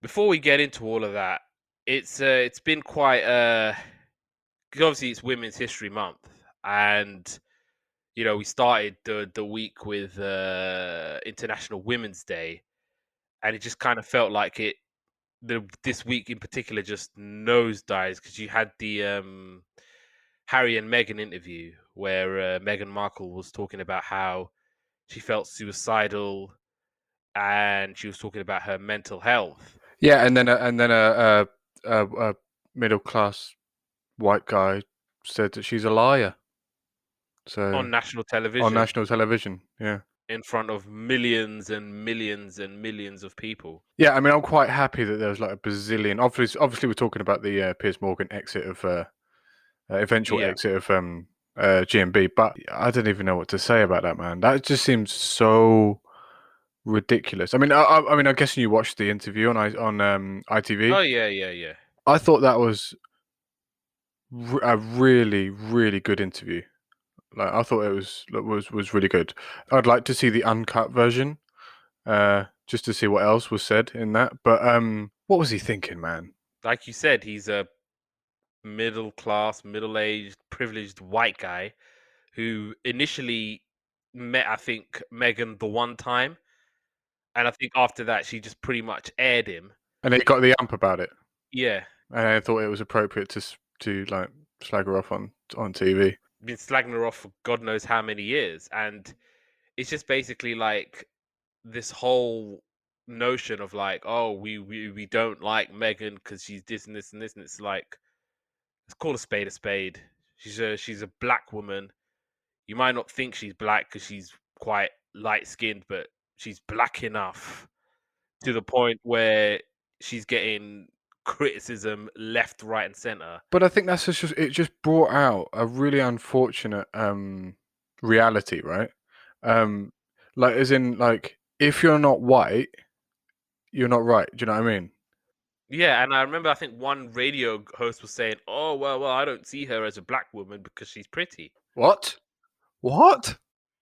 before we get into all of that, it's been quite 'cause obviously it's Women's History Month, and we started the week with International Women's Day, and it just kind of felt like this week in particular just nosedives because you had the Harry and Meghan interview where Meghan Markle was talking about how she felt suicidal and she was talking about her mental health Yeah, and then a middle class white guy said that she's a liar. So on national on television national television, yeah. in front of millions and millions and millions of people. Yeah, I mean, I'm quite happy that there was like a bazillion. Obviously, we're talking about the Piers Morgan exit of eventual Yeah. exit of GMB, but I don't even know what to say about that, man. That just seems so ridiculous. I mean, I'm guessing you watched the interview on ITV. Oh yeah, yeah, yeah. I thought that was a really, really good interview. Like, I thought it was really good. I'd like to see the uncut version, just to see what else was said in that. But what was he thinking, man? Like you said, he's a middle class, middle aged, privileged white guy who initially met, I think, Meghan the one time, and I think after that she just pretty much aired him. And he got the ump about it, Yeah, and I thought it was appropriate to like slag her off on TV. been slagging her off for God knows how many years, and it's just basically like this whole notion of like, oh, we don't like Meghan because she's this and this and this, and it's like, let's call a spade a spade. She's a black woman. You might not think she's black because she's quite light skinned, but she's black enough to the point where she's getting criticism left, right, and center. But I think that's just it. Just brought out a really unfortunate reality, right? Um, like as in like if you're not white, you're not right. Do you know what I mean? Yeah, and I remember I think one radio host was saying, "Oh well, I don't see her as a black woman because she's pretty." What? What?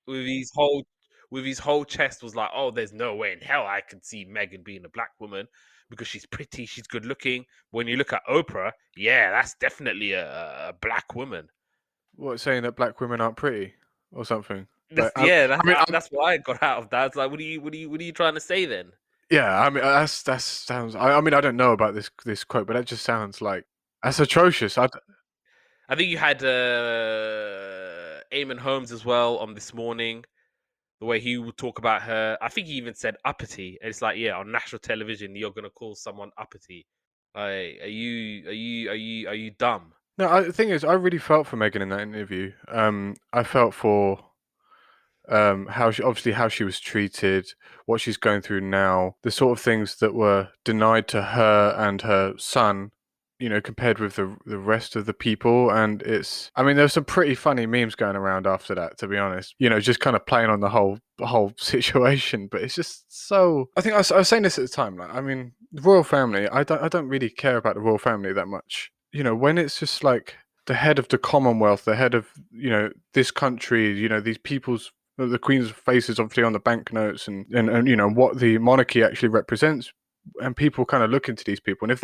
With his whole chest was like, "Oh, there's no way in hell I could see Megan being a black woman because she's pretty, she's good looking." When you look at Oprah, yeah, that's definitely a black woman. What, saying that black women aren't pretty or something? That's Like, yeah, I mean, that's what I got out of that. It's like, what are you trying to say then? yeah, I mean, that sounds. I mean, I don't know about this quote, but that just sounds like that's atrocious. I think you had Eamon Holmes as well on This Morning. The way he would talk about her, I think he even said uppity, and it's like, yeah, on national television, you're gonna call someone uppity. Like, are you dumb? No, the thing is, I really felt for Megan in that interview. I felt for how she was treated, what she's going through now, the sort of things that were denied to her and her son, compared with the rest of the people. And I mean, there's some pretty funny memes going around after that, to be honest. Just kind of playing on the whole situation. But it's just so. I think I was saying this at the time. Like, I mean, the royal family. I don't really care about the royal family that much. When it's just like the head of the Commonwealth, the head of this country, these people's the Queen's face is obviously on the banknotes and what the monarchy actually represents, and people kind of look into these people, and if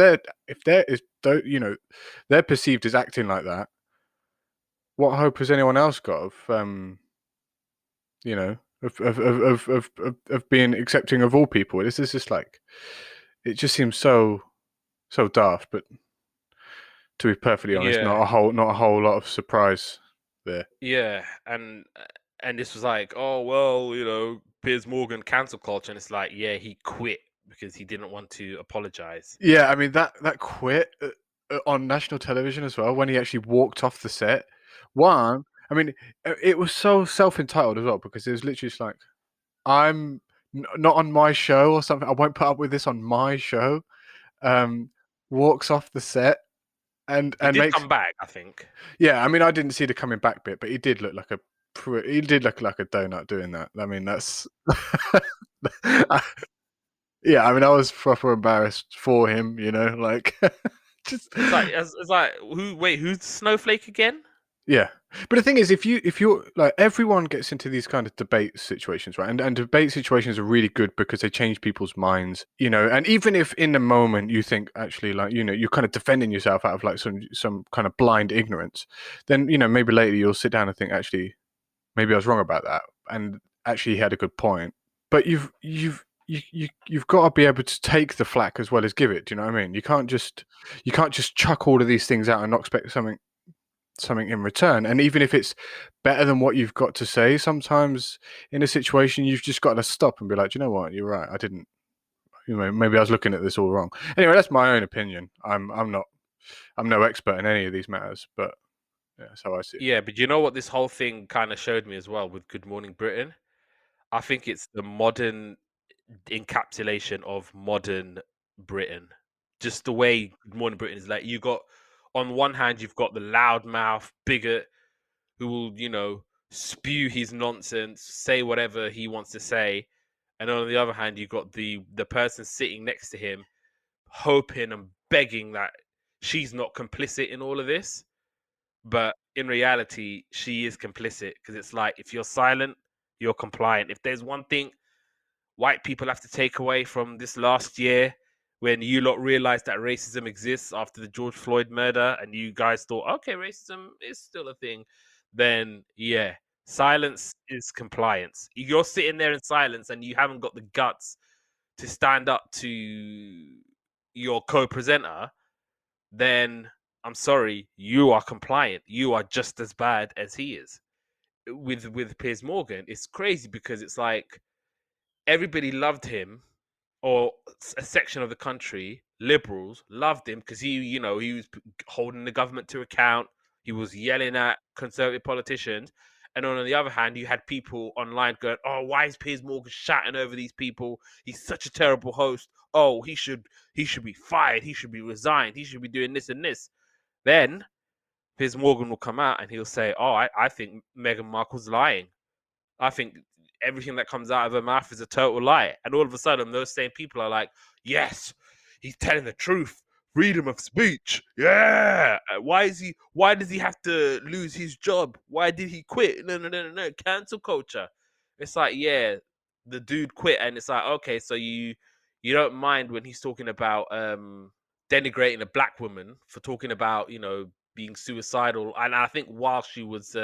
they're perceived as acting like that, what hope has anyone else got of you know of being accepting of all people? This is just like, it just seems so daft, but to be perfectly honest, Yeah, not a whole lot of surprise there. yeah, and this was like, oh well, Piers Morgan cancel culture, and it's like, yeah, he quit because he didn't want to apologize. Yeah, I mean that quit on national television as well when he actually walked off the set. One, I mean, it was so self entitled as well, because it was literally just like, I'm not on my show or something. I won't put up with this on my show. Um, Walks off the set He and did makes, come back, I think. yeah. I mean, I didn't see the coming back bit, but he did look like a donut doing that. I mean, that's yeah. I mean, I was proper embarrassed for him. Like just It's like who's Snowflake again? Yeah. But the thing is, if you're like, everyone gets into these kind of debate situations, right? And debate situations are really good because they change people's minds, you know. And even if in the moment you think actually, like, you know, you're kind of defending yourself out of like some kind of blind ignorance, then, you know, maybe later you'll sit down and think, actually, maybe I was wrong about that, and actually he had a good point. But you've got to be able to take the flack as well as give it. Do you know what I mean? You can't just chuck all of these things out and not expect something in return. And even if it's better than what you've got to say, sometimes in a situation you've just got to stop and be like, you know what, you're right. I didn't. You know, maybe I was looking at this all wrong. Anyway, that's my own opinion. I'm no expert in any of these matters, but yeah, that's how I see it. Yeah, but you know what this whole thing kind of showed me as well with Good Morning Britain? I think it's the modern encapsulation of modern Britain. Just the way Good Morning Britain is like, you got on one hand, you've got the loudmouth bigot who will, you know, spew his nonsense, say whatever he wants to say, and on the other hand, you've got the person sitting next to him, hoping and begging that she's not complicit in all of this. But in reality, she is complicit because it's like if you're silent, you're compliant. If there's one thing white people have to take away from this last year when you lot realized that racism exists after the George Floyd murder and you guys thought, okay, racism is still a thing, then yeah, silence is compliance. You're sitting there in silence and you haven't got the guts to stand up to your co-presenter, then I'm sorry, you are compliant. You are just as bad as he is. With Piers Morgan, it's crazy because it's like everybody loved him, or a section of the country, liberals loved him because he was holding the government to account. He was yelling at conservative politicians, and on the other hand, you had people online going, "Oh, why is Piers Morgan shouting over these people? He's such a terrible host. Oh, he should be fired. He should be resigned. He should be doing this and this." Then Piers Morgan will come out and he'll say, "Oh, I think Meghan Markle's lying. I think everything that comes out of her mouth is a total lie." And all of a sudden, those same people are like, "Yes, he's telling the truth. Freedom of speech. Yeah. Why does he have to lose his job? Why did he quit? No, no, no, no, no. Cancel culture." It's like, yeah, the dude quit, and it's like, okay, so you don't mind when he's talking about denigrating a black woman for talking about, being suicidal. And I think while she was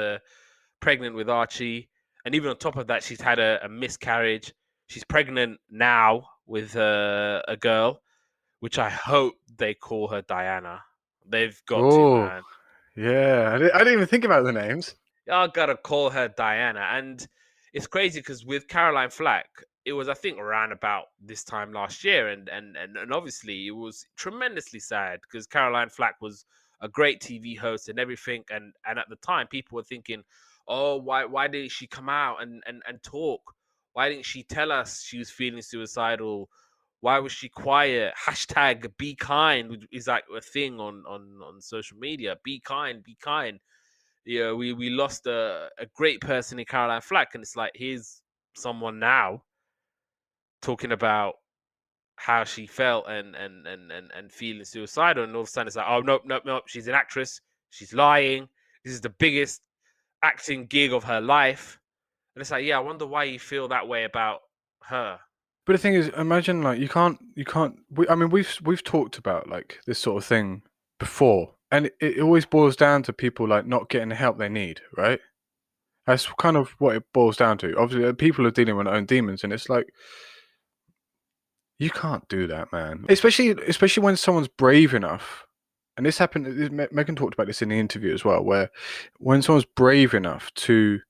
pregnant with Archie, and even on top of that, she's had a miscarriage. She's pregnant now with a girl, which I hope they call her Diana. They've got to, Oh, man. yeah. I didn't even think about the names. I gotta call her Diana. And it's crazy because with Caroline Flack, it was, I think, around about this time last year, and obviously it was tremendously sad because Caroline Flack was a great TV host and everything, and at the time people were thinking, oh, why didn't she come out and talk? Why didn't she tell us she was feeling suicidal? Why was she quiet? Hashtag be kind is like a thing on social media. Be kind, be kind. We lost a great person in Caroline Flack, and it's like here's someone now talking about how she felt and feeling suicidal, and all of a sudden it's like, oh, nope, nope, nope, she's an actress, she's lying, this is the biggest acting gig of her life. And it's like, yeah, I wonder why you feel that way about her. But the thing is, imagine like you can't. I mean, we've talked about like this sort of thing before, and it always boils down to people like not getting the help they need, right? That's kind of what it boils down to. Obviously, people are dealing with their own demons, and it's like you can't do that, man. Especially when someone's brave enough. And this happened. Megan talked about this in the interview as well, where when someone's brave enough to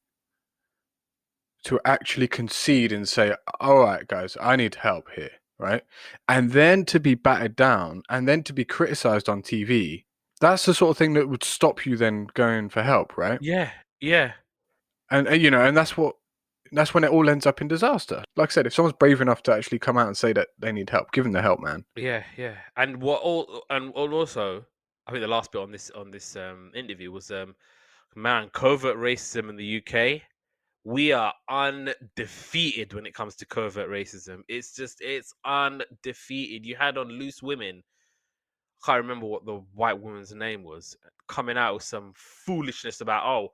actually concede and say, all right, guys, I need help here, right? And then to be battered down and then to be criticized on TV, that's the sort of thing that would stop you then going for help, right? Yeah, yeah, And you know, and that's when it all ends up in disaster. Like I said, if someone's brave enough to actually come out and say that they need help, give them the help, man. yeah, yeah. And what all and also, I think the last bit on this interview was man, covert racism in the UK. We are undefeated when it comes to covert racism. It's undefeated. You had on Loose Women. can't remember what the white woman's name was, coming out with some foolishness about, oh,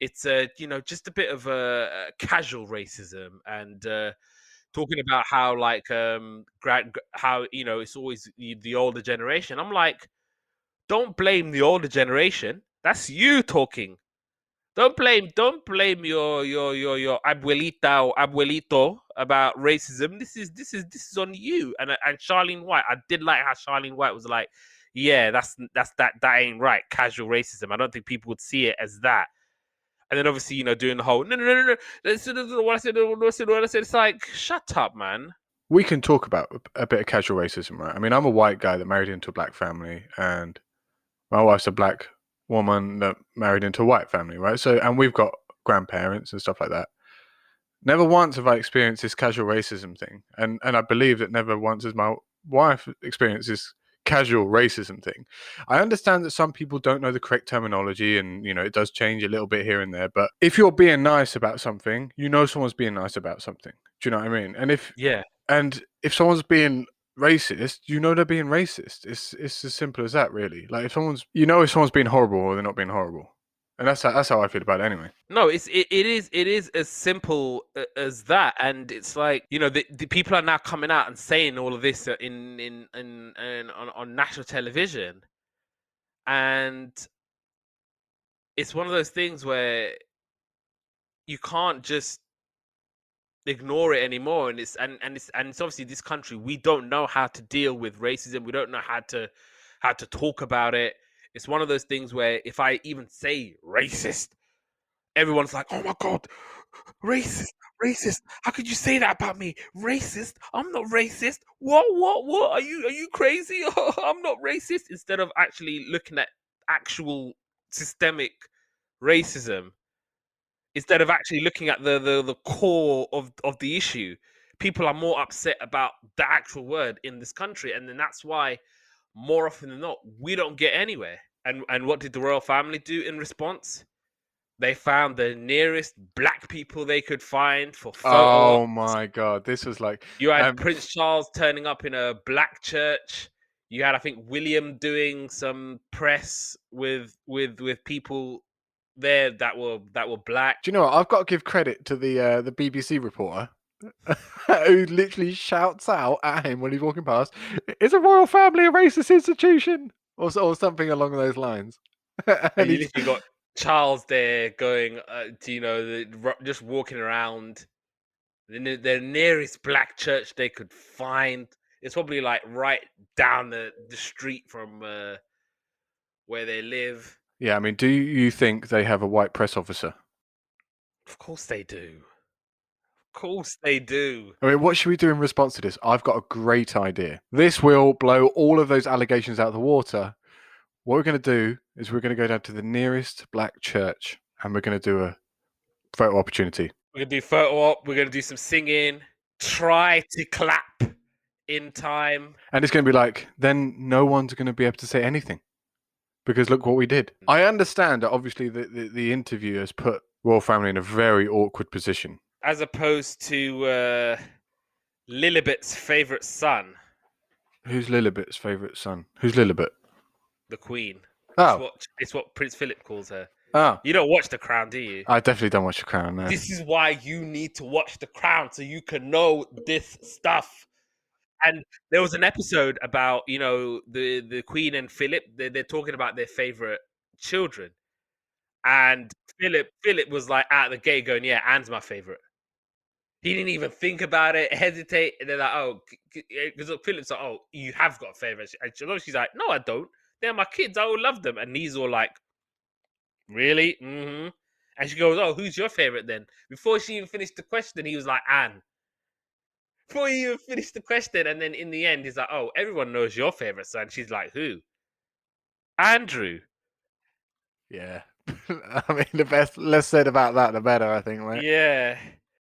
it's just a bit of a casual racism, and talking about how like how it's always the older generation. I'm like, don't blame the older generation. That's you talking. Don't blame your abuelita or abuelito about racism. This is on you. And Charlene White, I did like how Charlene White was like, yeah, that ain't right. Casual racism. I don't think people would see it as that. And then obviously, doing the whole no. This is what I said. What I said. It's like, shut up, man. We can talk about a bit of casual racism, right? I mean, I'm a white guy that married into a black family, and my wife's a black woman that married into a white family, right? So, and we've got grandparents and stuff like that. Never once have I experienced this casual racism thing, and I believe that never once has my wife experienced this casual racism thing. I understand that some people don't know the correct terminology, and it does change a little bit here and there. But if you're being nice about something, someone's being nice about something. Do you know what I mean? Yeah. And if someone's being racist, they're being racist. It's as simple as that, really. Like if someone's being horrible or they're not being horrible, and that's how I feel about it anyway. No, it is as simple as that, and it's like, the people are now coming out and saying all of this in on national television, and it's one of those things where you can't just ignore it anymore. And it's obviously this country, we don't know how to deal with racism. We don't know how to talk about it. It's one of those things where if I even say racist, everyone's like, oh my god, racist, racist. How could you say that about me? Racist? I'm not racist. What? Are you crazy? I'm not racist. Instead of actually looking at actual systemic racism, instead of actually looking at the core of the issue, people are more upset about the actual word in this country, and then that's why more often than not we don't get anywhere. And what did the royal family do in response? They found the nearest black people they could find for photo Oh ops. my god, this was like You had Prince Charles turning up in a black church. You had, I think, William doing some press with people there that were black. Do you know what? I've got to give credit to the BBC reporter who literally shouts out at him when he's walking past, "Is a royal family a racist institution?" or something along those lines. And And you he's literally got Charles there going, just walking around the nearest black church they could find. It's probably like right down the street from where they live. yeah. I mean, do you think they have a white press officer? Of course they do. Of course they do. I mean, what should we do in response to this? I've got a great idea. This will blow all of those allegations out of the water. What we're going to do is we're going to go down to the nearest black church and we're going to do a photo opportunity. We're gonna do photo op. We're gonna do some singing. Try to clap in time. And it's going to be like, then no one's going to be able to say anything because look what we did. I understand that obviously the interview has put royal family in a very awkward position. As opposed to Lilibet's favorite son, Who's Lilibet's favourite son? Who's Lilibet? the Queen. Oh. It's what Prince Philip calls her. Oh. You don't watch The Crown, do you? I definitely don't watch The Crown, no. This is why you need to watch The Crown, so you can know this stuff. And there was an episode about, the Queen and Philip. They're talking about their favorite children, and Philip was like out the gate going, "Yeah, Anne's my favorite." He didn't even think about it, hesitate, and they're like, "Oh," because Philip's like, "Oh, you have got a favorite," and she's like, "No, I don't. They're my kids. I all love them." And he's all like, "Really?" Mm-hmm. And she goes, "Oh, who's your favorite then?" Before she even finished the question, he was like, "Anne." Before he even finished the question, and then in the end, he's like, "Oh, everyone knows your favorite son." She's like, "Who?" Andrew. Yeah. I mean, the less said about that, the better, I think, right? Yeah.